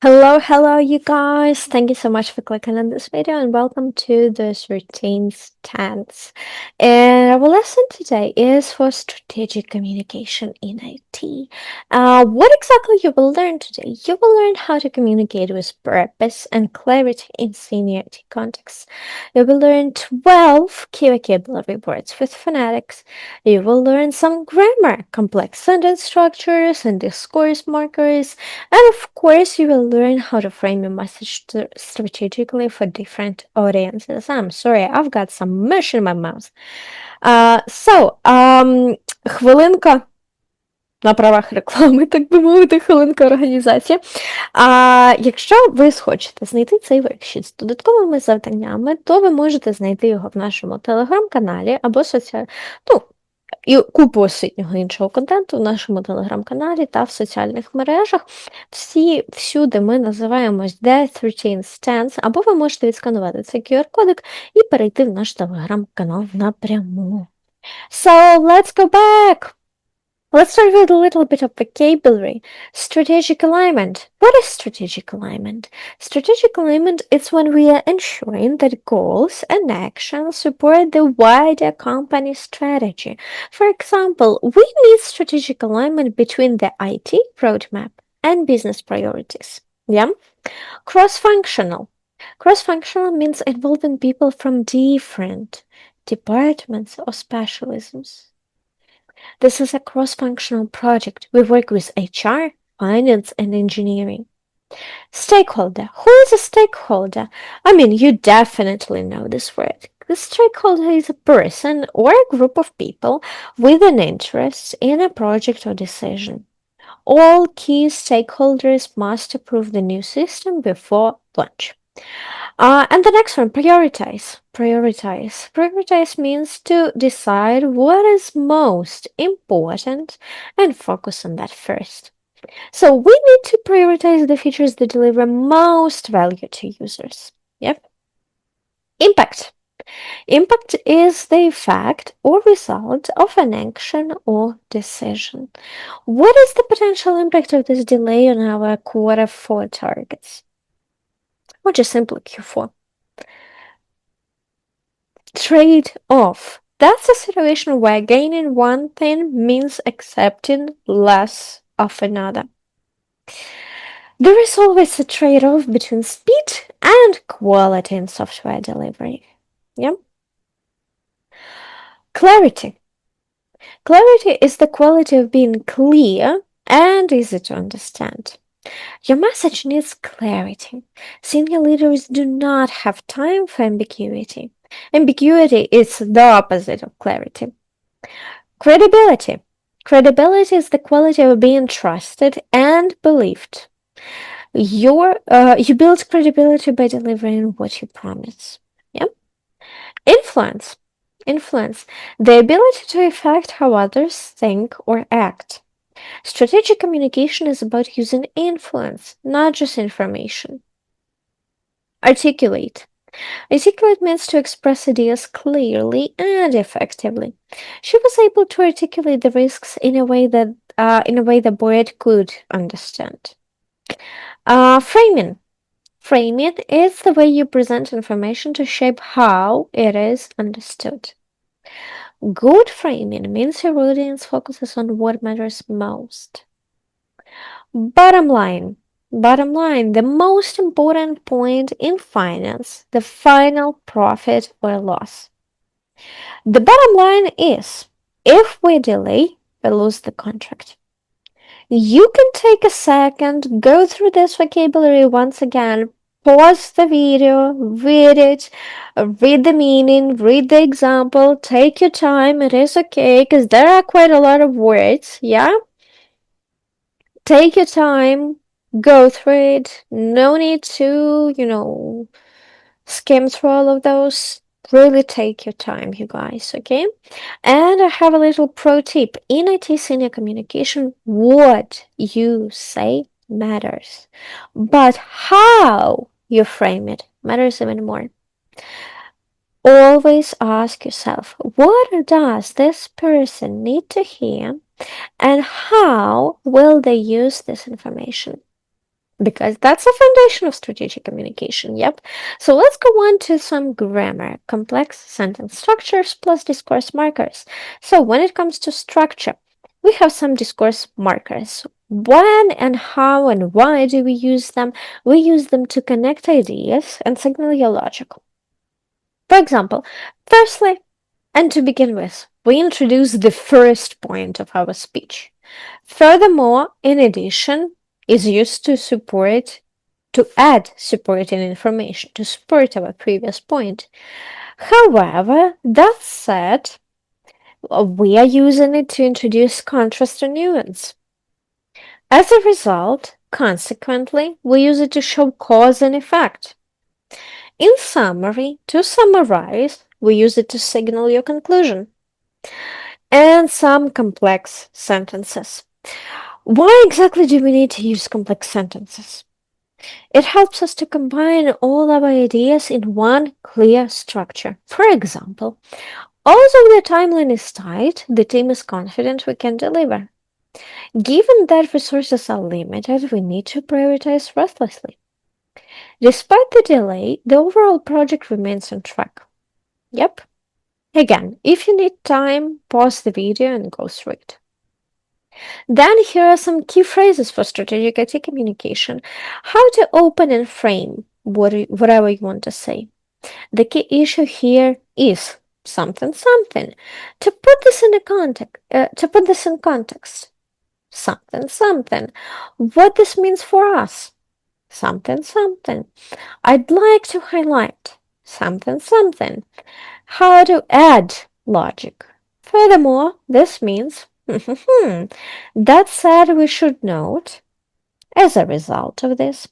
Hello, you guys. Thank you so much for clicking on this video and welcome to this routine stance. And our lesson today is for strategic communication in IT. What exactly you will learn today? You will learn how to communicate with purpose and clarity in seniority contexts. You will learn 12 key vocabulary words with phonetics. You will learn some grammar, complex sentence structures, and discourse markers. And of course, you will learn how to frame a message strategically for different audiences. I'm sorry, I've got some mush in my mouth. Хвилинка на правах реклами, так би мовити, хвилинка організації. Якщо ви схочете знайти цей воркшіт з додатковими завданнями, то ви можете знайти його в нашому телеграм-каналі або і купу освітнього іншого контенту в нашому телеграм-каналі та в соціальних мережах. Всюди ми називаємось The 13 Stance, або ви можете відсканувати цей QR-кодик і перейти в наш телеграм-канал напряму. So, let's go back! Let's start with a little bit of vocabulary. Strategic alignment. What is strategic alignment? Strategic alignment is when we are ensuring that goals and actions support the wider company strategy. For example, we need strategic alignment between the IT roadmap and business priorities. Yeah? Cross-functional. Cross-functional means involving people from different departments or specialisms. This is a cross-functional project. We work with HR, finance, and engineering. Stakeholder. Who is a stakeholder? I mean, you definitely know this word. The stakeholder is a person or a group of people with an interest in a project or decision. All key stakeholders must approve the new system before launch. And the next one, prioritize. Prioritize. Prioritize means to decide what is most important and focus on that first. So we need to prioritize the features that deliver most value to users. Yep. Impact. Impact is the effect or result of an action or decision. What is the potential impact of this delay on our Q4 targets? Or just simply Q4. Trade-off. That's a situation where gaining one thing means accepting less of another. There is always a trade-off between speed and quality in software delivery. Yeah? Clarity. Clarity is the quality of being clear and easy to understand. Your message needs clarity. Senior leaders do not have time for ambiguity. Ambiguity is the opposite of clarity. Credibility. Credibility is the quality of being trusted and believed. You build credibility by delivering what you promise. Yeah? Influence. Influence. The ability to affect how others think or act. Strategic communication is about using influence, not just information. Articulate. Articulate means to express ideas clearly and effectively. She was able to articulate the risks in a way that the board could understand. Framing. Framing is the way you present information to shape how it is understood. Good framing means your audience focuses on what matters most. Bottom line. Bottom line, the most important point in finance, the final profit or loss. The bottom line is, if we delay, we lose the contract. You can take a second, go through this vocabulary once again, pause the video, read it, read the meaning, read the example, take your time, it is okay, because there are quite a lot of words, yeah? Take your time, go through it, no need to, skim through all of those. Really take your time, you guys, okay? And I have a little pro tip. In IT senior communication, what you say matters. But how you frame it matters even more. Always ask yourself, what does this person need to hear? And how will they use this information? because that's the foundation of strategic communication, yep. So let's go on to some grammar, complex sentence structures plus discourse markers. So when it comes to structure, we have some discourse markers. When and how and why do we use them? We use them to connect ideas and signal your logic. For example, firstly, and to begin with, we introduce the first point of our speech. Furthermore, in addition, is used to add supporting information, to support our previous point. However, that said, we are using it to introduce contrast or nuance. As a result, consequently, we use it to show cause and effect. In summary, to summarize, we use it to signal your conclusion. And some complex sentences. Why exactly do we need to use complex sentences? It helps us to combine all our ideas in one clear structure. For example, although the timeline is tight, the team is confident we can deliver. Given that resources are limited, we need to prioritize ruthlessly. Despite the delay, the overall project remains on track. Yep. Again, if you need time, pause the video and go through it. Then here are some key phrases for strategic IT communication. How to open and frame whatever you want to say. The key issue here is something. To put this in context, something. What this means for us, something. I'd like to highlight something. How to add logic. Furthermore, this means that said, we should note, as a result of this,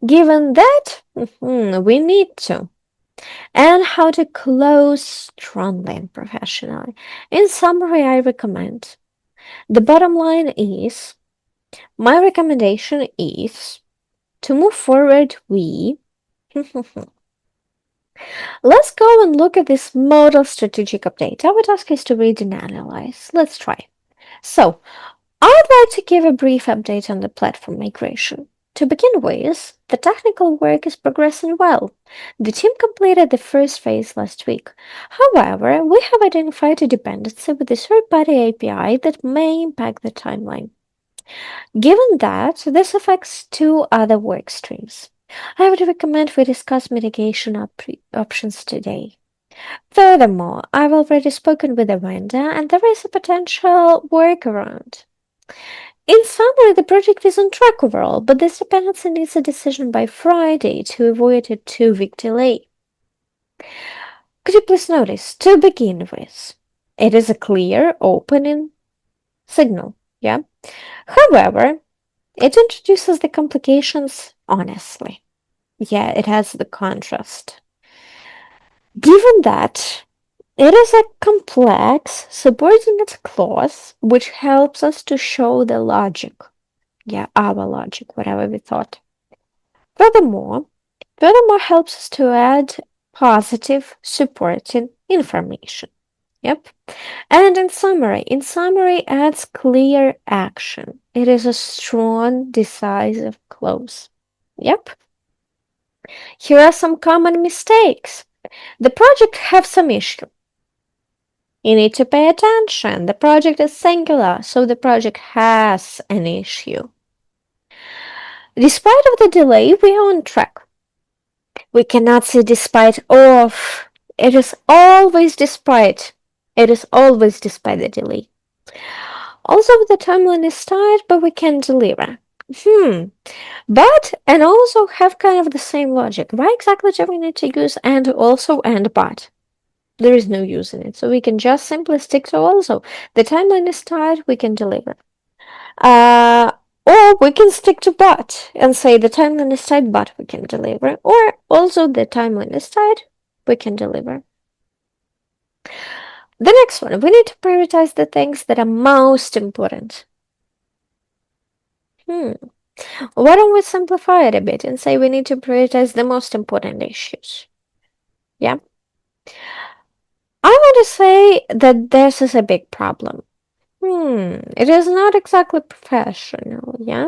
given that we need to, and how to close strongly and professionally. In summary, I recommend. The bottom line is, my recommendation is to move forward, Let's go and look at this modal strategic update. Our task is to read and analyze. Let's try. So, I'd like to give a brief update on the platform migration. To begin with, the technical work is progressing well. The team completed the first phase last week. However, we have identified a dependency with the third-party API that may impact the timeline. Given that, this affects two other work streams. I would recommend we discuss mitigation options today. Furthermore, I've already spoken with the vendor and there is a potential workaround. In summary, the project is on track overall, but this dependency needs a decision by Friday to avoid a 2-week delay. Could you please notice, to begin with, it is a clear, opening signal, yeah? However, it introduces the complications honestly. Yeah, it has the contrast. Given that, it is a complex subordinate clause which helps us to show the logic. Yeah, our logic, whatever we thought. Furthermore helps us to add positive supporting information. Yep. And in summary adds clear action. It is a strong, decisive clause. Yep. Here are some common mistakes. The project have some issue. You need to pay attention. The project is singular, so the project has an issue. Despite of the delay, we are on track. We cannot say despite of. It is always despite. It is always despite the delay. Also, the timeline is tight, but we can deliver. But, and also have kind of the same logic. Why exactly do we need to use and also and but? There is no use in it, so we can just simply stick to also. The timeline is tight, we can deliver. Or we can stick to but and say the timeline is tight, but we can deliver. Or also the timeline is tight, we can deliver. The next one, we need to prioritize the things that are most important. Why don't we simplify it a bit and say we need to prioritize the most important issues? Yeah. I want to say that this is a big problem. It is not exactly professional, yeah?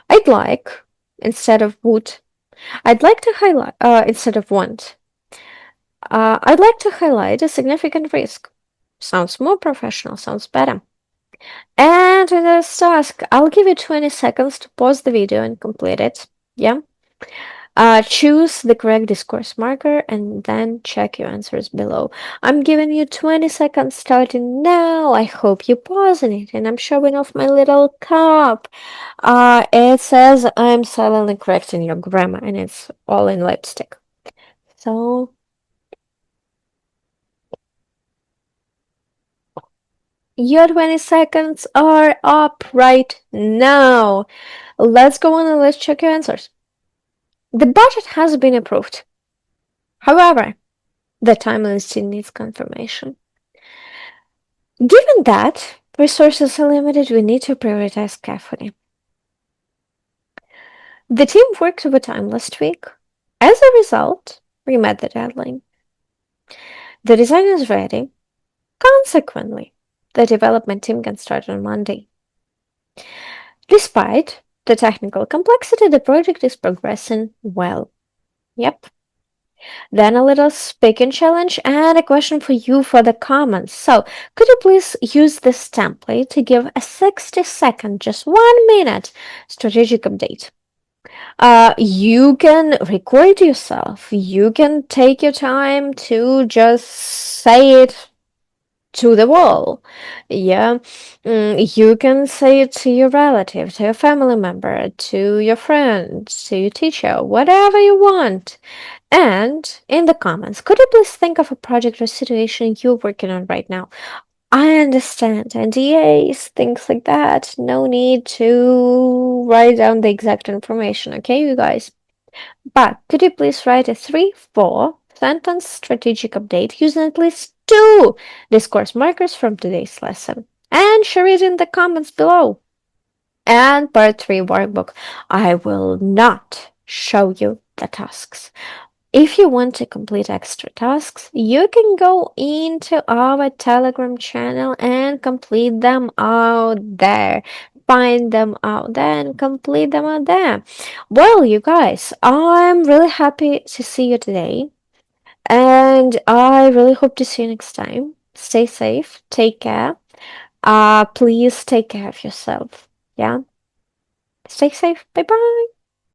I'd like instead of would. I'd like to highlight instead of want. I'd like to highlight a significant risk. Sounds more professional, sounds better. And in this task, I'll give you 20 seconds to pause the video and complete it. Yeah. Choose the correct discourse marker and then check your answers below. I'm giving you 20 seconds starting now. I hope you're pausing it, and I'm showing off my little cup. It says I'm silently correcting your grammar, and it's all in lipstick. So your 20 seconds are up right now. Let's go on and let's check your answers. The budget has been approved. However, the timeline still needs confirmation. Given that resources are limited, we need to prioritize carefully. The team worked overtime last week. As a result, we met the deadline. The design is ready. Consequently, the development team can start on Monday. Despite the technical complexity, the project is progressing well. Yep. Then a little speaking challenge and a question for you for the comments. So, could you please use this template to give a 60-second, just 1 minute strategic update? You can record yourself. You can take your time to just say it to the wall. Yeah. You can say it to your relative, to your family member, to your friend, to your teacher, whatever you want. And in the comments, could you please think of a project or situation you're working on right now? I understand NDAs, things like that. No need to write down the exact information, okay, you guys? But could you please write a 3-4 sentence strategic update using at least 2 discourse markers from today's lesson and share it in the comments below. And part 3 workbook. I will not show you the tasks. If you want to complete extra tasks, you can go into our Telegram channel and complete them out there. Find them out there and complete them out there. Well, you guys, I'm really happy to see you today. And I really hope to see you next time. Stay safe. Take care. Please take care of yourself. Yeah? Stay safe. Bye-bye.